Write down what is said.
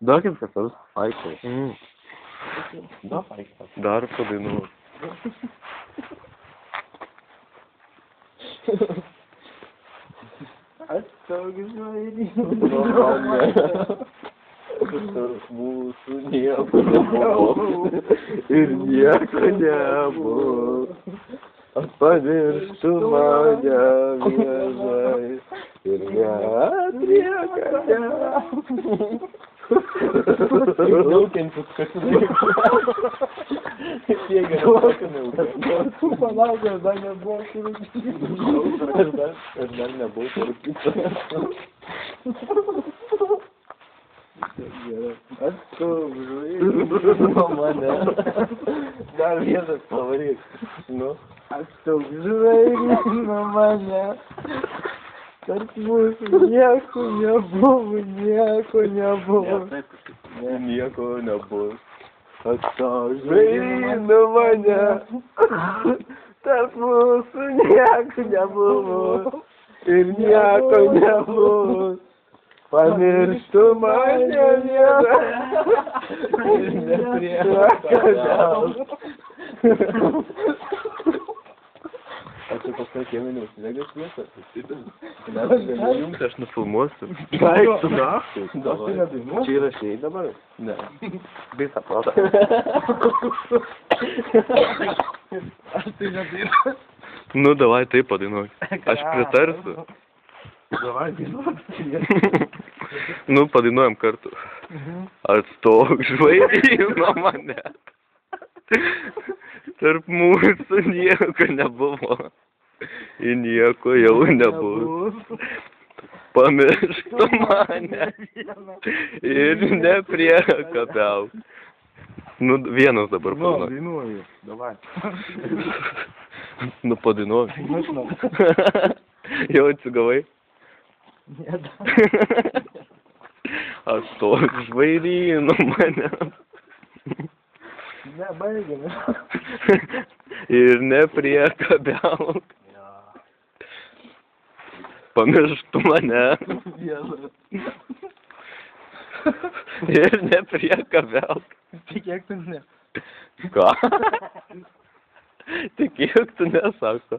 Duokit kas nors vaikai. Dar padainuot. Tarp mūsų nieko nebuvo ir nieko nebuvo. Pamirštu mane vienai ir neatlieka. Daugiantis kažkaip. Tiek gerai. Palauk, aš dar nebuvo surūkyti. Aš dar nebuvo surūkyti. Atstok žvaigždė mane. Dar vienas pavaryk. Atstok žvaigždė mane. Tarp mūsų nieko nebuvo, nieko nebuvo. Nieko nebus. Atstok žvaigždė mane. Tarp mūsų nieko nebuvo ir nieko nebus. Pamirštu mane vieną ir nepriekabelt. Ačiū pasakė minus, negas vietą. Jums aš nufilmuosiu. Baik, tu naktį. Čia įrašėjai dabar? Ne. Visą protą. Aš tai nedainuoju. Nu, davai taip padainuok. Aš pritarsiu. Davai dainuok. Nu, padainuojam kartu. Atstok žvaigždė nuo mane. Tarp mūsų nieko nebuvo. Ir nieko jau nebus. Pamirštu mane. Ir nepriekabiauk. Nu, vienas dabar padainuoju. Dainuoju. Davai. Nu, padainuoju. Jau atsigavai? Atstok žvaigždė nuo mane. Ne, baigėme. Ir nepriekabiauk. Pamirštu mane. Ir nepriekabiauk. Tikėk tu ne. Ką? Tikėk tu ne, sako.